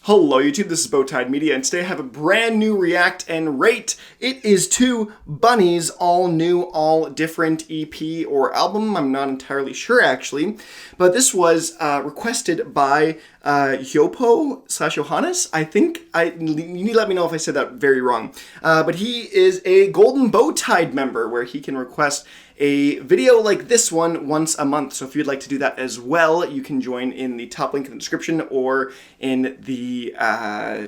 Hello YouTube, this is Bowtied Media, and today I have a brand new react and rate. It is to Bunny's all new, all different EP or album. I'm not entirely sure actually, but this was requested by Yopo/Johannes. I think, you need to let me know if I said that very wrong. But he is a Golden Bowtied member where he can request a video like this one once a month. So if you'd like to do that as well, you can join in the top link in the description or in the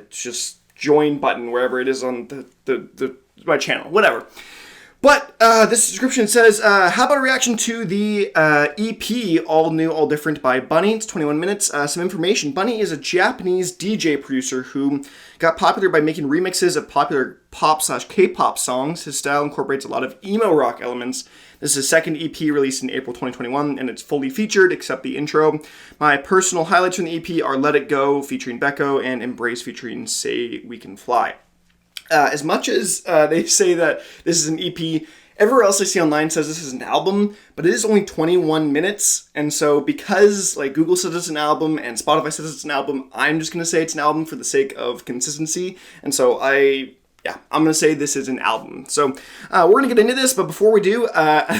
just join button wherever it is on my channel, whatever. But this description says, how about a reaction to the EP, All New, All Different by Bunny? It's 21 minutes. Some information. Bunny is a Japanese DJ producer who got popular by making remixes of popular pop/K-pop songs. His style incorporates a lot of emo rock elements. This is his second EP released in April 2021, and it's fully featured except the intro. My personal highlights from the EP are Let It Go featuring Becko and Embrace featuring SayWeCanFly. As much as they say that this is an EP, everywhere else I see online says this is an album, but it is only 21 minutes, and so because like Google says it's an album and Spotify says it's an album, I'm just going to say it's an album for the sake of consistency, and so I'm going to say this is an album. So we're going to get into this, but before we do,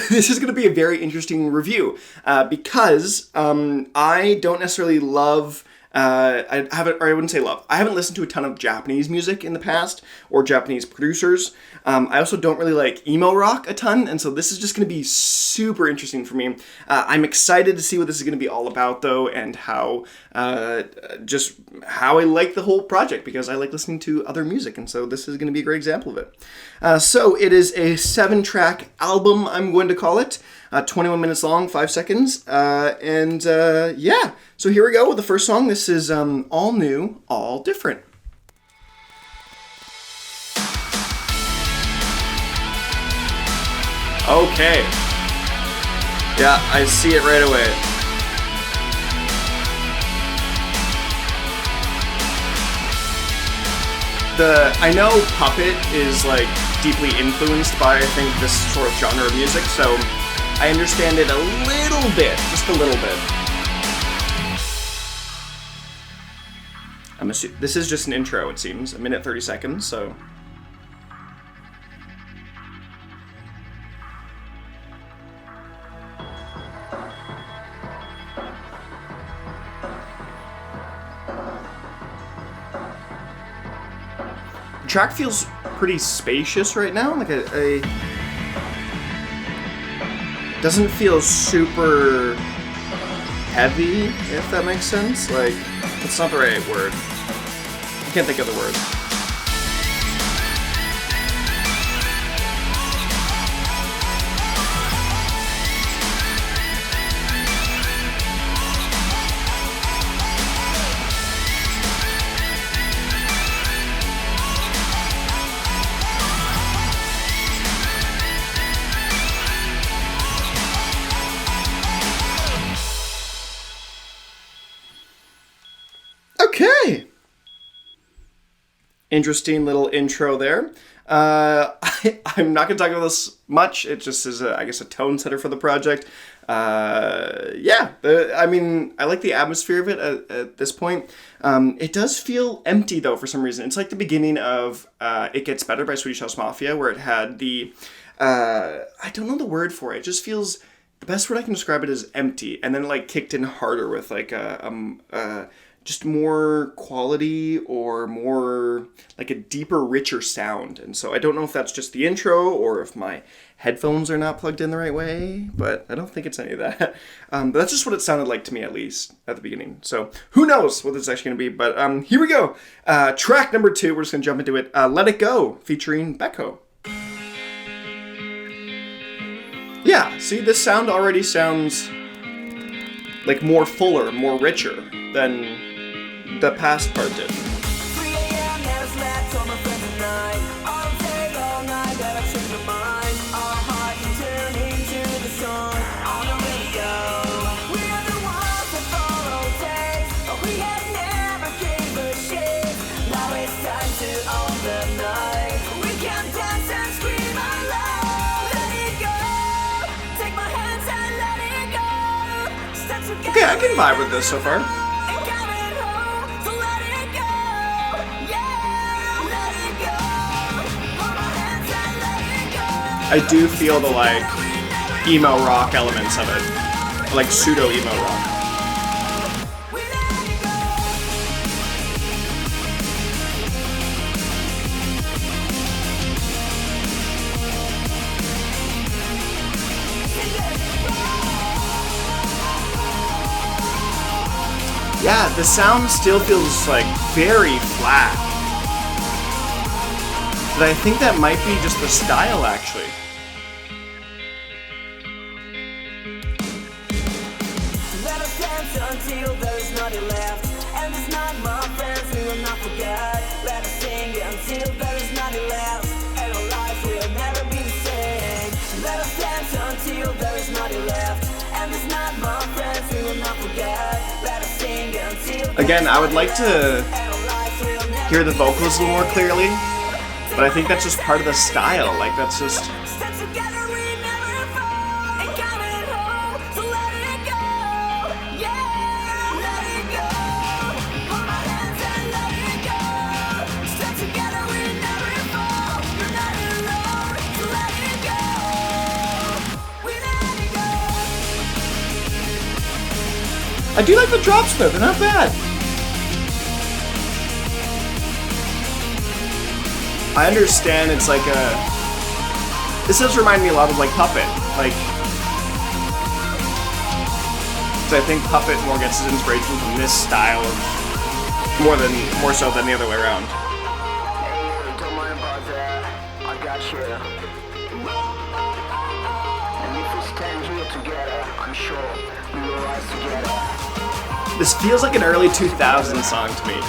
this is going to be a very interesting review because I don't necessarily love... I wouldn't say love. I haven't listened to a ton of Japanese music in the past, or Japanese producers. I also don't really like emo rock a ton, and so this is just going to be super interesting for me. I'm excited to see what this is going to be all about, though, and how I like the whole project, because I like listening to other music, and so this is going to be a great example of it. So it is a 7-track album, I'm going to call it. 21 minutes long, 5 seconds, yeah. So here we go with the first song. This is All New, All Different. Okay. Yeah, I see it right away. I know Puppet is like deeply influenced by, I think, this sort of genre of music, so I understand it a little bit, just a little bit. This is just an intro, it seems, 1 minute 30 seconds, so. The track feels pretty spacious right now, like doesn't feel super heavy, if that makes sense. Like, that's not the right word. I can't think of the word. Okay. Interesting little intro there. I'm not going to talk about this much. It just is, I guess, a tone setter for the project. Yeah, I mean, I like the atmosphere of it at this point. It does feel empty, though, for some reason. It's like the beginning of It Gets Better by Swedish House Mafia, where it had the... I don't know the word for it. It just feels... The best word I can describe it is empty. And then it, like, kicked in harder with, like, just more quality or more like a deeper, richer sound. And so I don't know if that's just the intro or if my headphones are not plugged in the right way, but I don't think it's any of that. But that's just what it sounded like to me, at least at the beginning. So who knows what this is actually going to be, but here we go. Track number 2, we're just going to jump into it. Let It Go featuring Becko. Yeah, see, this sound already sounds like more fuller, more richer than the past part did. 3 a.m. never slept on my friends at night. All day, all night, that I've changed my mind. Our heart can turn into the song on the radio. We are the ones that follow taste, but we have never gave a shit. Now it's time to own the night. We can dance and scream out loud. Let it go. Take my hands and let it go. Start to get Okay, I can vibe with this so far. and coming home, so let it go. I do feel the like emo rock elements of it, like pseudo emo rock. Yeah, the sound still feels like very flat. But I think that might be just the style, actually. Let us dance until there's nothing left, and it's not my friends we will not forget. Let us sing until there's nothing left, and our lives will never be the same. Let us dance until there's nothing left, and it's not my friends we will not forget. Let us sing until Again, I would like to hear the vocals a little more clearly, but I think that's just part of the style. Like, that's just... Stand together, we never fall, and count it home, so let it go. Yeah, let it go. Hold my hands and let it go. Stand together, we never fall. You're not alone, so let it go. We let it go. I do like the drops though, they're not bad. I understand it's like a... This does remind me a lot of like Puppet. Like... So I think Puppet more gets his inspiration from this style of... More so than the other way around. Hey, don't mind about that. I got you. And if we stand here together, I'm sure we will rise together. This feels like an early 2000s song to me.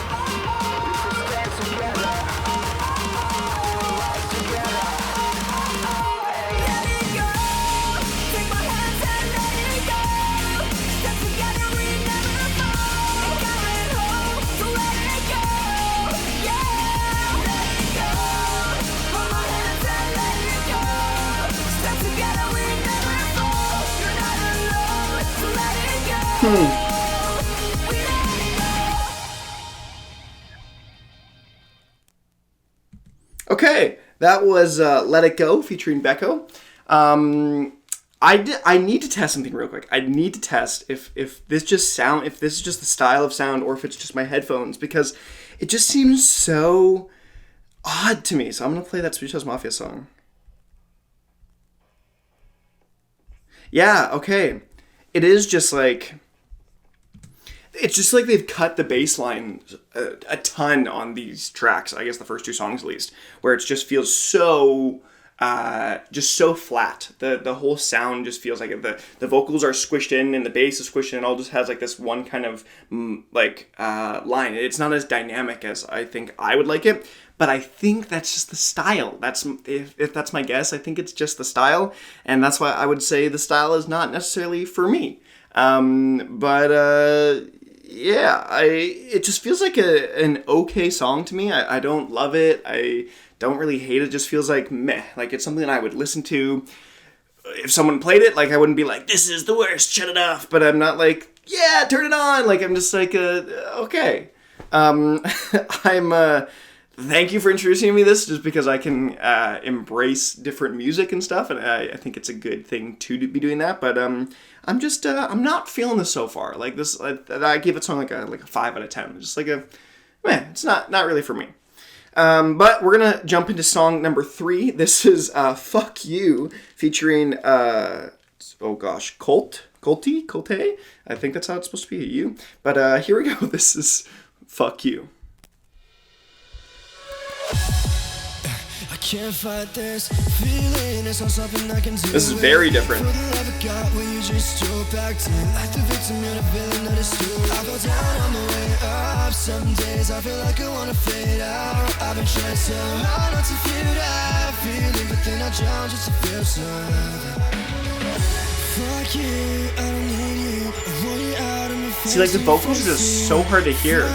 Okay, that was Let It Go featuring Becko. I need to test something real quick. I need to test if this is just the style of sound or if it's just my headphones, because it just seems so odd to me. So I'm gonna play that Swedish House Mafia song. Yeah, okay. It is just like... It's just like they've cut the bass line a ton on these tracks. I guess the first two songs at least, where it just feels so flat. The whole sound just feels like the vocals are squished in and the bass is squished in. It all just has like this one kind of line. It's not as dynamic as I think I would like it, but I think that's just the style. That's if that's my guess. I think it's just the style, and that's why I would say the style is not necessarily for me. Yeah, it just feels like an okay song to me. I don't love it. I don't really hate it. It just feels like meh. Like it's something that I would listen to. If someone played it, like I wouldn't be like, this is the worst, shut it off. But I'm not like, yeah, turn it on. Like I'm just like, okay. Thank you for introducing me to this, just because I can embrace different music and stuff, and I think it's a good thing to be doing that. But I'm not feeling this so far. Like this, I give it something like a 5 out of 10. Just like it's not really for me. But we're gonna jump into song number 3. This is "Fuck You" featuring KISSXS. I think that's how it's supposed to be, a U. But here we go. This is "Fuck You." This is very different. See, like the vocals are just so hard to hear.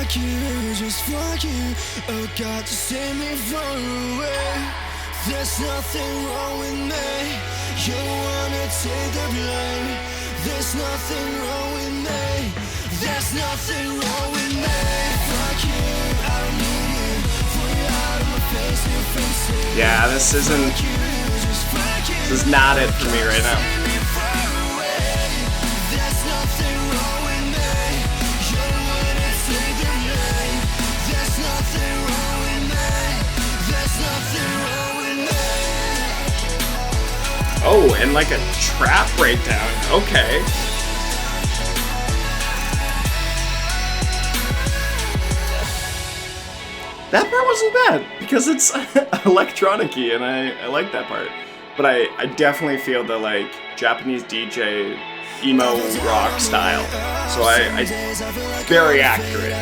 There's nothing wrong with me. You wanna take the blame. There's nothing wrong with me. There's nothing wrong with me. Fuck you, I don't need you. For you out of my face, new faces. Yeah, this isn't. Fuck you, just fuck you. This is not it for me right now. Oh, and like a trap breakdown. Okay. That part wasn't bad because it's electronic-y and I like that part. But I definitely feel the like Japanese DJ emo rock style. So I very accurate.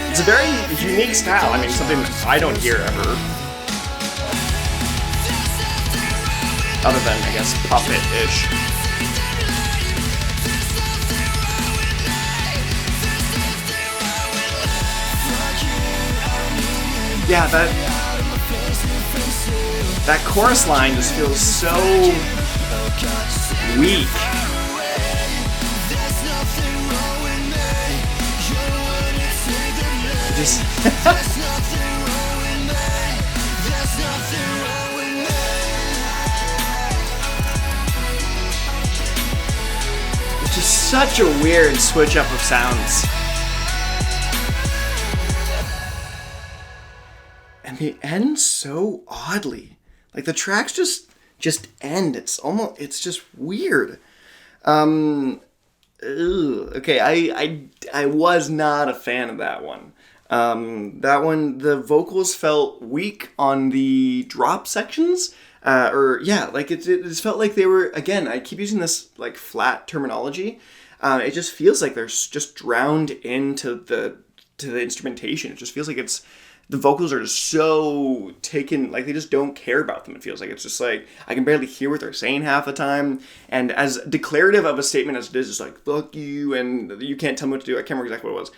It's a very unique style. I mean, something I don't hear ever. Other than, I guess, puppet-ish. Yeah, that chorus line just feels so weak. Just it's just such a weird switch up of sounds. And they end so oddly. Like the tracks just end. It's just weird. Okay, I was not a fan of that one. That one, the vocals felt weak on the drop sections. It felt like they were, again, I keep using this like flat terminology. It just feels like they're just drowned into the instrumentation. It just feels like the vocals are just so taken, like they just don't care about them. It feels like it's just like, I can barely hear what they're saying half the time. And as declarative of a statement as it is, it's like, fuck you, and you can't tell me what to do. I can't remember exactly what it was.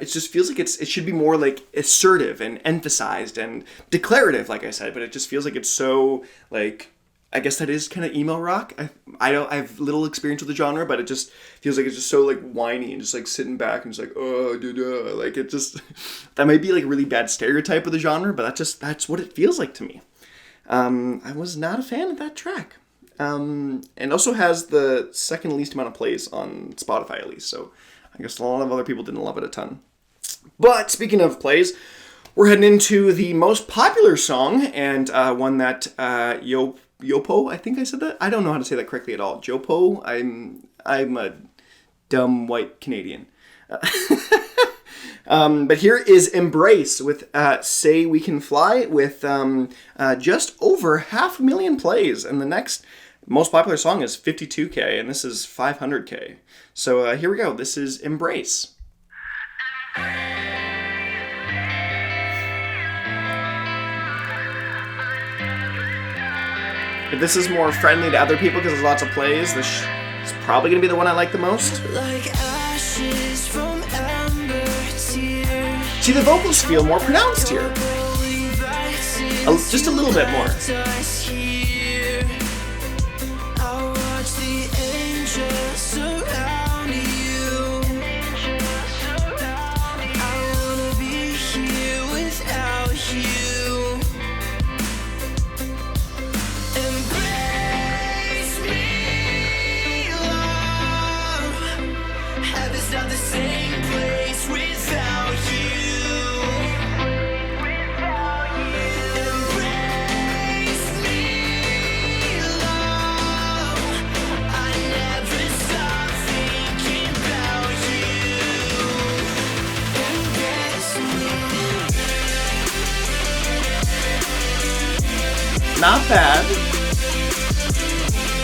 It just feels like it should be more like assertive and emphasized and declarative, like I said, but it just feels like it's so like, I guess that is kind of emo rock. I have little experience with the genre, but it just feels like it's just so like whiny and just like sitting back and just like, oh, duh. Like it just, that might be like a really bad stereotype of the genre, but that's what it feels like to me. I was not a fan of that track. And also has the second least amount of plays on Spotify at least, so I guess a lot of other people didn't love it a ton. But speaking of plays, we're heading into the most popular song and one that Yopo, I think I said that. I don't know how to say that correctly at all. Jopo, I'm a dumb white Canadian. But here is Embrace with Say We Can Fly with just over 500,000 plays. And the next most popular song is 52K, and this is 500K. So here we go. This is Embrace. If this is more friendly to other people because there's lots of plays, this is probably going to be the one I like the most. Like ashes from amber tears. See, the vocals feel more pronounced here. Just a little bit more. I'll watch the angels surround you. I wanna be here without you. Embrace me, love. Heaven's not the same place without you. Embrace me, love. I never stop thinking about you. Embrace me. Not bad.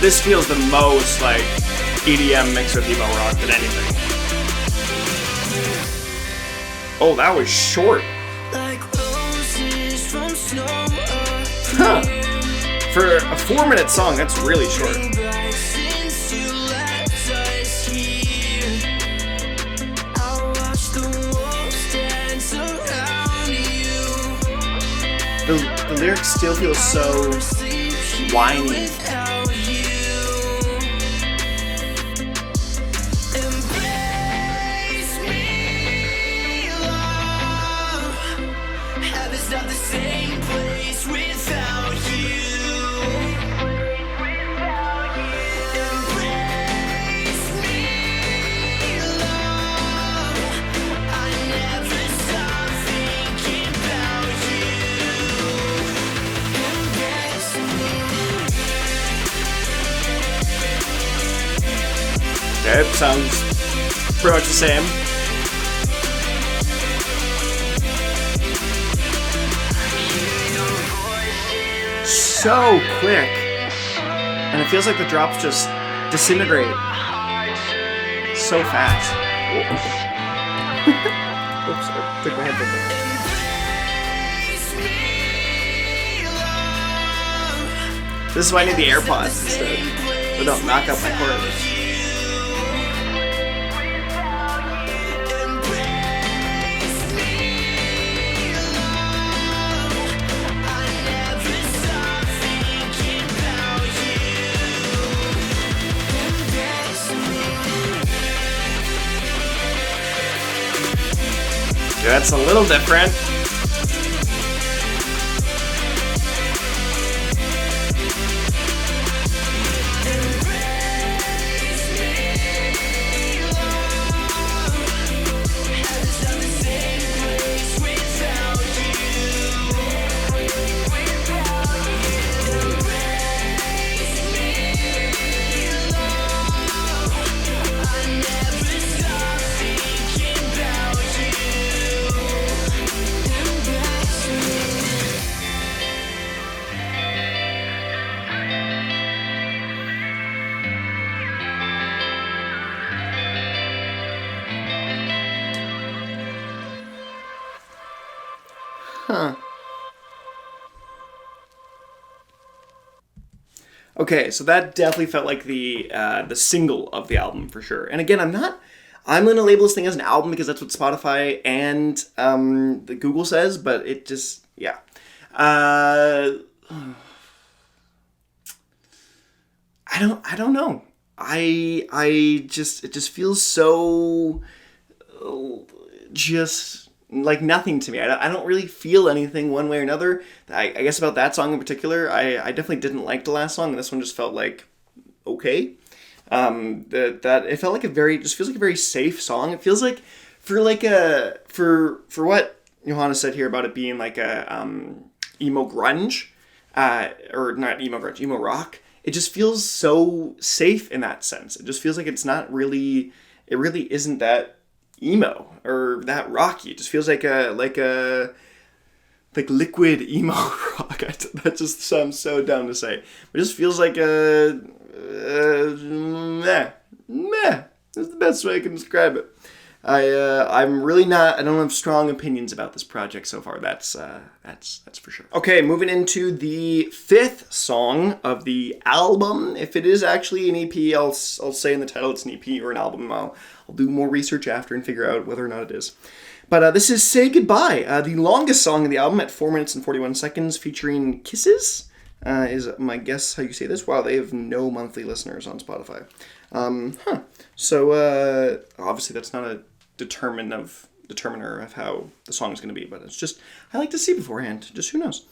This feels the most like EDM mixed with emo rock than anything. Oh, that was short. Like roses from snow. Huh. For a 4-minute song, that's really short. Since you left us here, I'll watch the wolves dance around you. The lyrics still feel so whiny. Without you. Embrace me, love. Heaven's not the same place without sounds pretty much the same. So quick. And it feels like the drops just disintegrate so fast. Oops, I took my headphone there. This is why I need the AirPods instead. So don't knock out my cords. That's a little different. Huh. Okay, so that definitely felt like the single of the album for sure. And again, I'm gonna label this thing as an album because that's what Spotify and the Google says, but it just, yeah. I don't know. It just feels so just like nothing to me. I don't really feel anything one way or another. I guess about that song in particular, I definitely didn't like the last song, and this one just felt like okay. That it felt like just feels like a very safe song. It feels like for what Johanna said here about it being like a emo grunge, or not emo grunge, emo rock. It just feels so safe in that sense. It just feels like it really isn't that emo or that rocky. It just feels like liquid emo rock. That just sounds so dumb to say. It just feels like meh. That's the best way I can describe it. I don't have strong opinions about this project so far. That's for sure. Okay, moving into the fifth song of the album. If it is actually an EP, I'll say in the title it's an EP or an album. I'll do more research after and figure out whether or not it is. But this is Say Goodbye, the longest song of the album at 4 minutes and 41 seconds, featuring KISSXS, is my guess how you say this. Wow, they have no monthly listeners on Spotify. So obviously that's not a determiner of how the song is going to be, but it's just, I like to see beforehand. Just who knows.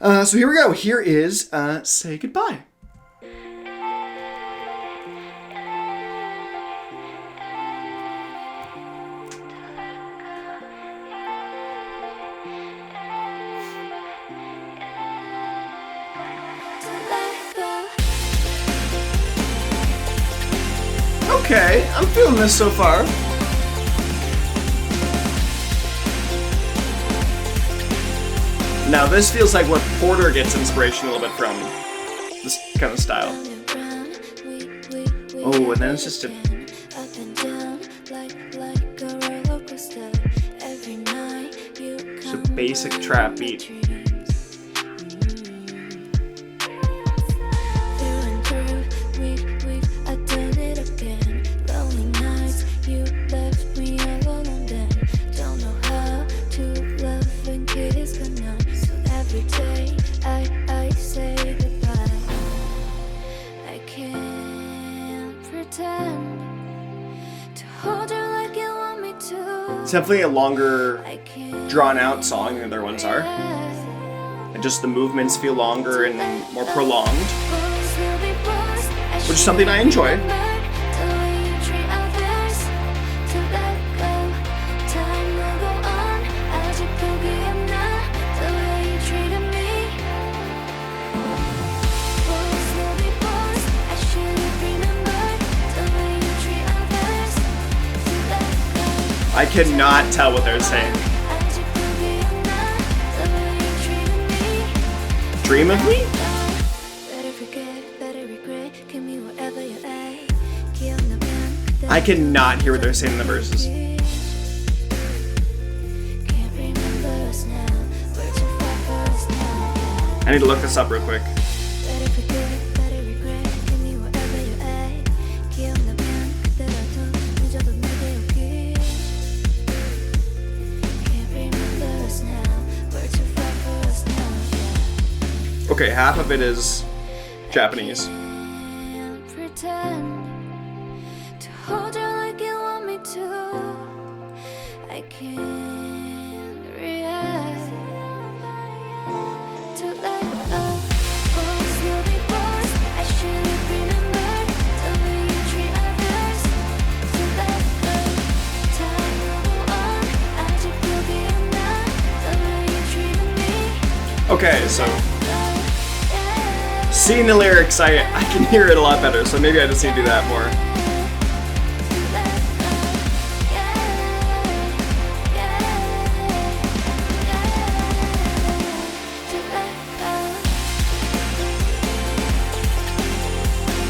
So here we go. Here is Say Goodbye. Okay, I'm feeling this so far. Now this feels like what Porter gets inspiration a little bit from. This kind of style. Oh, and then it's just a basic trap beat. It's definitely a longer, drawn-out song than the other ones are. And just the movements feel longer and more prolonged, which is something I enjoy. I cannot tell what they're saying. Dream of me? I cannot hear what they're saying in the verses. I need to look this up real quick. Okay, half of it is Japanese. Okay, so seeing the lyrics, I can hear it a lot better, so maybe I just need to do that more.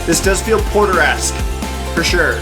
This does feel Porter-esque, for sure.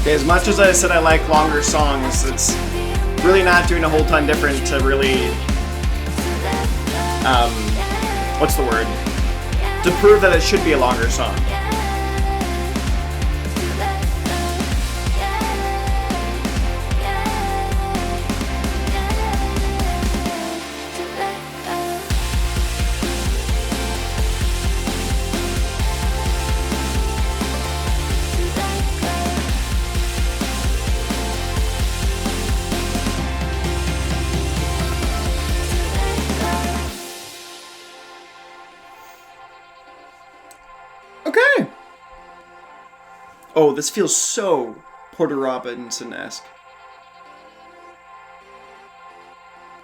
Okay, as much as I said I like longer songs, it's really not doing a whole ton different to really, what's the word? To prove that it should be a longer song. Okay. Oh, this feels so Porter Robinson-esque.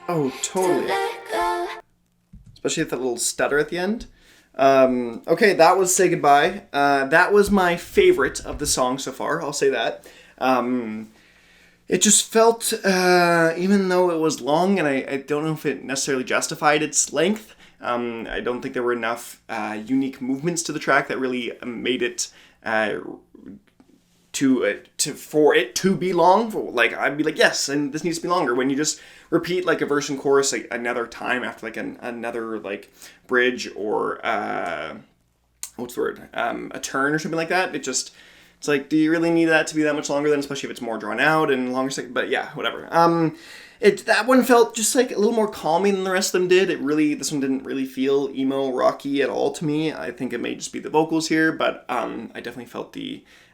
Oh, totally. Especially with that little stutter at the end. Okay, that was Say Goodbye. That was my favorite of the song so far, I'll say that. It just felt, even though it was long, and I don't know if it necessarily justified its length, I don't think there were enough unique movements to the track that really made it for it to be long. Like, I'd be like, yes, and this needs to be longer. When you just repeat like a verse and chorus like another time after like another like bridge or what's the word? A turn or something like that. It's like, do you really need that to be that much longer then, especially if it's more drawn out and longer? But yeah, whatever. That one felt just like a little more calming than the rest of them did. This one didn't really feel emo rocky at all to me. I think it may just be the vocals here, but I definitely felt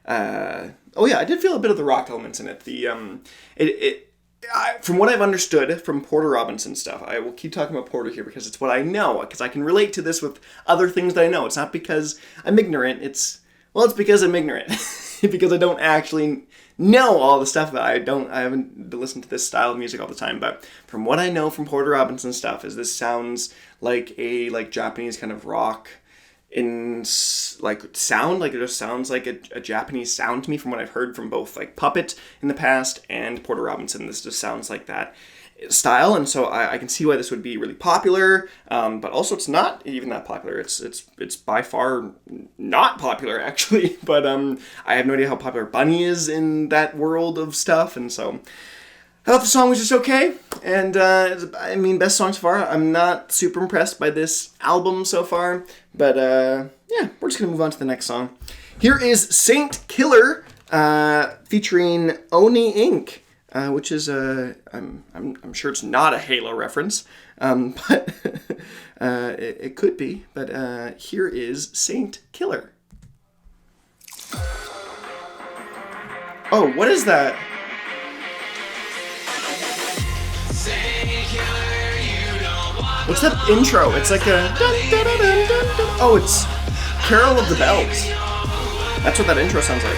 I did feel a bit of the rock elements in it. From what I've understood from Porter Robinson stuff, I will keep talking about Porter here because it's what I know, because I can relate to this with other things that I know. It's not because I'm ignorant. It's because I'm ignorant. Because I don't actually know all the stuff. I haven't listened to this style of music all the time, but from what I know from Porter Robinson stuff is this sounds like a Japanese kind of rock in sound. Like, it just sounds like a Japanese sound to me from what I've heard from both like Puppet in the past and Porter Robinson. This just sounds like that style, and so I can see why this would be really popular, but also it's not even that popular. It's by far not popular, actually, but I have no idea how popular Bunny is in that world of stuff, and so I thought the song was just okay, and best song so far. I'm not super impressed by this album so far, but yeah, we're just gonna move on to the next song. Here is Saint Killer featuring ONI INC. which is I'm sure it's not a Halo reference, but it could be. But here is Saint Killer. Oh, what is that? What's that intro? It's like a... Oh, it's Carol of the Bells. That's what that intro sounds like.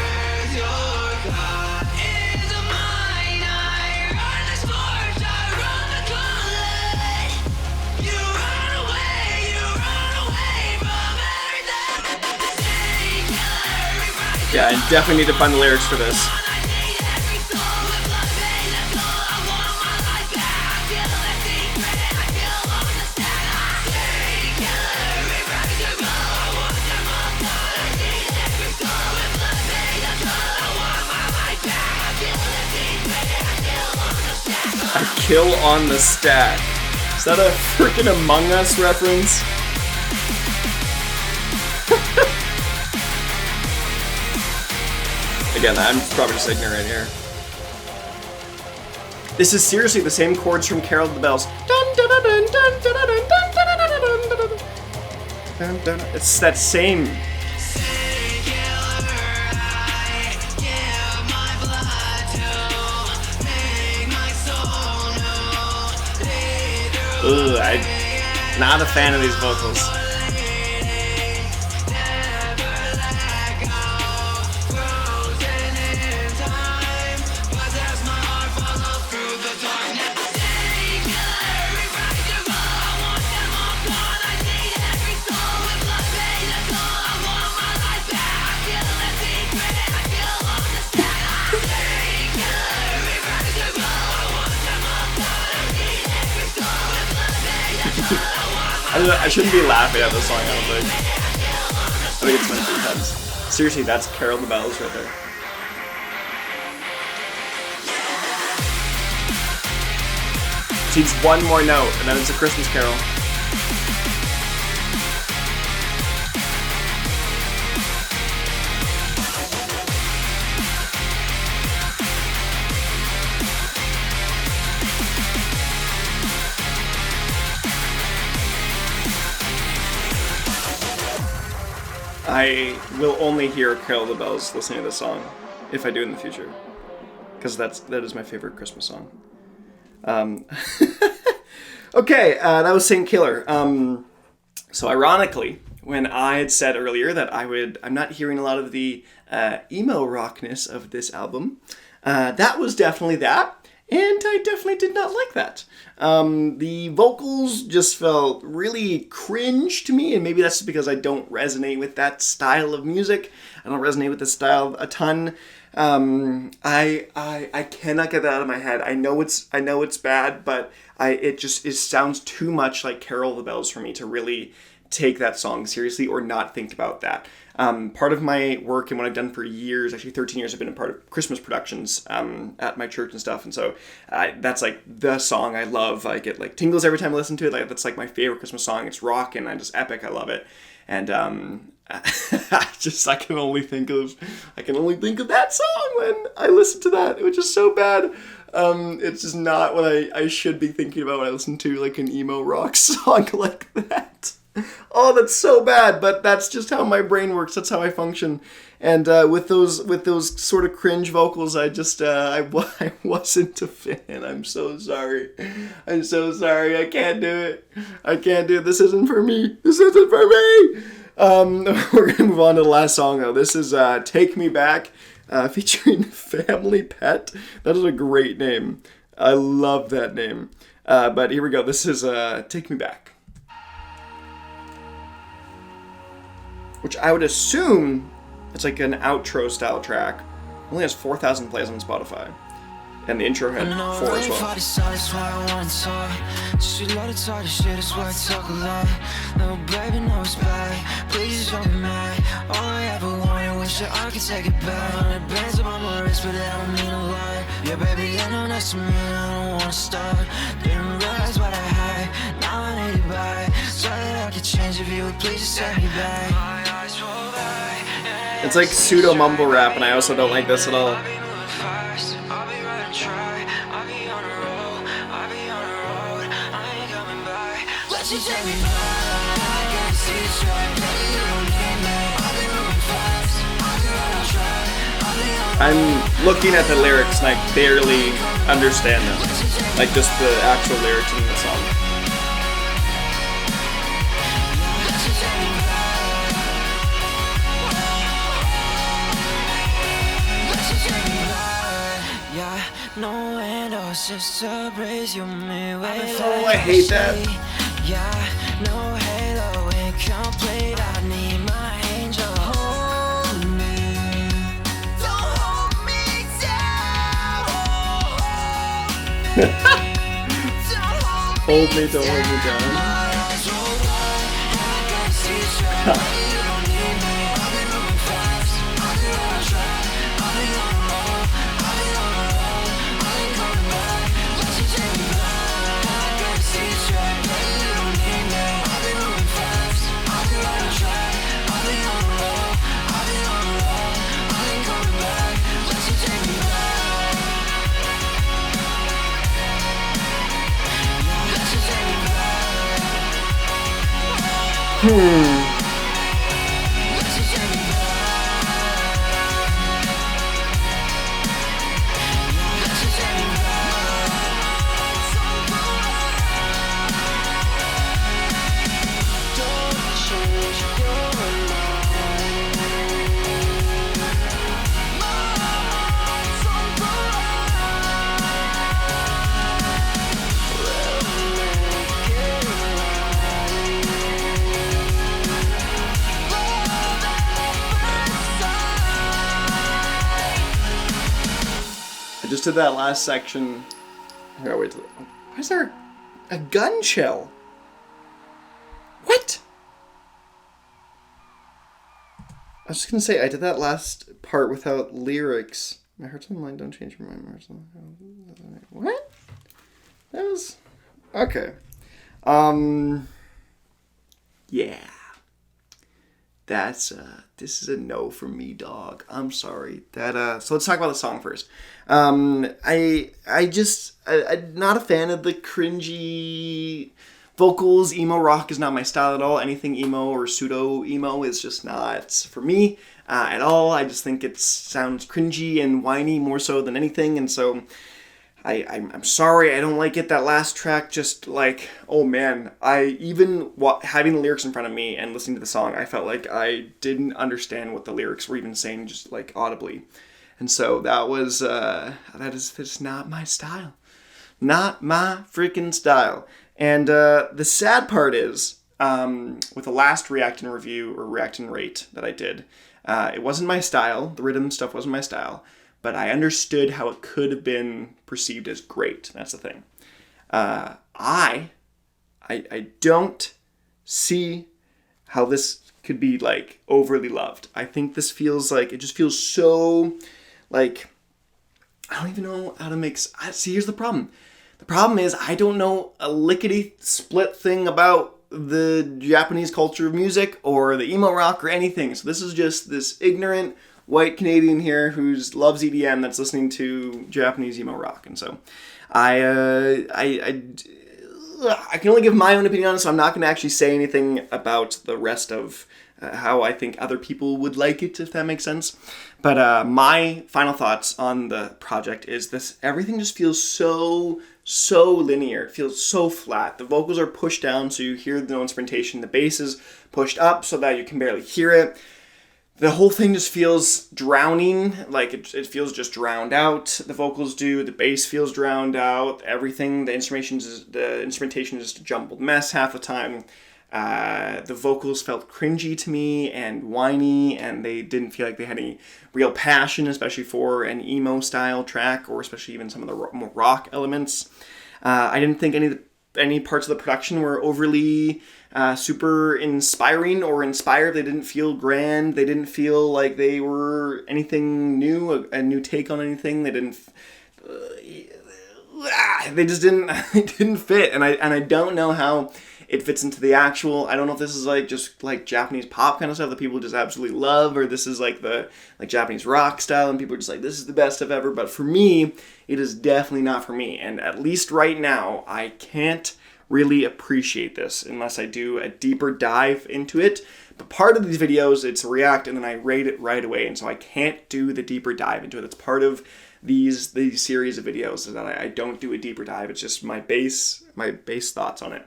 Yeah, I definitely need to find the lyrics for this. I kill on the stack. Is that a freaking Among Us reference? Again, I'm probably just ignorant here. This is seriously the same chords from Carol of the Bells. It's that same. Ugh, I'm not a fan of these vocals. I shouldn't be laughing at this song, I don't think. I think it's meant to be intense. Seriously, that's Carol of the Bells right there. It needs one more note, and then it's a Christmas carol. I will only hear Carol of the Bells listening to this song, if I do in the future, because that is my favorite Christmas song. Okay, that was Saint Killer. So ironically, when I had said earlier that I'm not hearing a lot of the emo rockness of this album, that was definitely that. And I definitely did not like that. The vocals just felt really cringe to me, and maybe that's just because I don't resonate with that style of music. I don't resonate with this style a ton. I cannot get that out of my head. I know it's bad, but it sounds too much like Carol of the Bells for me to really take that song seriously or not think about that. Part of my work and what I've done for years, actually 13 years, I've been a part of Christmas productions at my church and stuff. And so that's like the song I love. I get like tingles every time I listen to it. Like, that's like my favorite Christmas song. It's rock and just epic. I love it. And I can only think of that song when I listen to that, which is so bad. It's just not what I should be thinking about when I listen to like an emo rock song like that. Oh, that's so bad, but that's just how my brain works. That's how I function. And with those sort of cringe vocals, I wasn't a fan. I'm so sorry. I'm so sorry. I can't do it. This isn't for me. We're gonna move on to the last song though. This is "Take Me Back," featuring familypet. That is a great name. I love that name. But here we go. This is "Take Me Back," which I would assume it's like an outro style track. It only has 4,000 plays on Spotify. And the intro had 4 as well. It's like pseudo mumble rap, and I also don't like this at all. you take me back? I can see straight, baby, you don't need me. I'll be moving fast, I'll be right on track. I'm looking at the lyrics and I barely understand them. Like just the actual lyrics in the song. Yeah, no windows, just a breeze you me with. Oh, I hate that. Yeah, no halo, incomplete. I need my angel. Hold me, don't hold me down. Hold me, don't hold me down. I just did that last section. Here, wait till. Why is there a gun shell? What? I was just gonna say I did that last part without lyrics. My heart's on line, don't change your mind. What? That was okay. Yeah. That's this is a no from me, dog. I'm sorry. That so let's talk about the song first. I'm not a fan of the cringy vocals. Emo rock is not my style at all. Anything emo or pseudo emo is just not for me at all. I just think it sounds cringy and whiny more so than anything, and so I'm sorry, I don't like it. That last track, just like, oh man, having the lyrics in front of me and listening to the song, I felt like I didn't understand what the lyrics were even saying, just like audibly. And so that was, that's not my style. Not my freaking style. And the sad part is, with the last reaction review or reaction rate that I did, it wasn't my style. The rhythm stuff wasn't my style. But I understood how it could have been perceived as great. That's the thing. I don't see how this could be like overly loved. I think this feels like, it just feels so like, I don't even know how to make. See, here's the problem. The problem is I don't know a lickety split thing about the Japanese culture of music or the emo rock or anything. So this is just this ignorant white Canadian here who loves EDM that's listening to Japanese emo rock, and so I can only give my own opinion on it, so I'm not going to actually say anything about the rest of how I think other people would like it, if that makes sense. But my final thoughts on the project is this: everything just feels so linear. It feels so flat. The vocals are pushed down so you hear no instrumentation. The bass is pushed up so that you can barely hear it. The whole thing just feels drowning, like it feels just drowned out. The vocals do, the bass feels drowned out, everything, the instrumentation is just a jumbled mess half the time. The vocals felt cringy to me and whiny, and they didn't feel like they had any real passion, especially for an emo style track, or especially even some of the more rock elements. I didn't think any parts of the production were overly super inspiring or inspired. They didn't feel grand. They didn't feel like they were anything new, a new take on anything. They didn't. They just didn't. It didn't fit, and I don't know how it fits into the actual. I don't know if this is like just like Japanese pop kind of stuff that people just absolutely love, or this is like the Japanese rock style and people are just like, this is the best stuff ever. But for me, it is definitely not for me. And at least right now, I can't really appreciate this unless I do a deeper dive into it. But part of these videos, it's react and then I rate it right away, and so I can't do the deeper dive into it. It's part of these series of videos is that I don't do a deeper dive. It's just my base thoughts on it.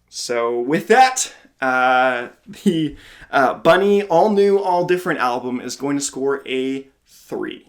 So with that, the Bunny all new, all different album is going to score a 3.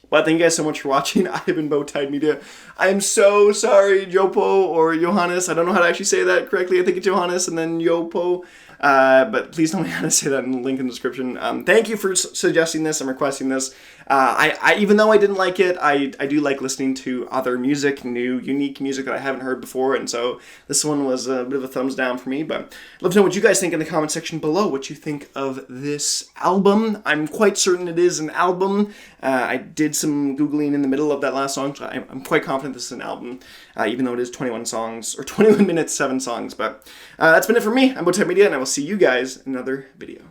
Well, thank you guys so much for watching. I have been Bowtied Media. I am so sorry, Jopo or Johannes. I don't know how to actually say that correctly. I think it's Johannes and then Jopo. But please tell me how to say that in the link in the description. Thank you for suggesting this and requesting this. I even though I didn't like it, I do like listening to other music, new, unique music that I haven't heard before, and so this one was a bit of a thumbs down for me. But I'd love to know what you guys think in the comment section below, what you think of this album. I'm quite certain it is an album. I did some Googling in the middle of that last song, so I'm quite confident this is an album, even though it is 21 songs, or 21 minutes, 7 songs. But that's been it for me. I'm Bowtied Media, and I will see you guys in another video.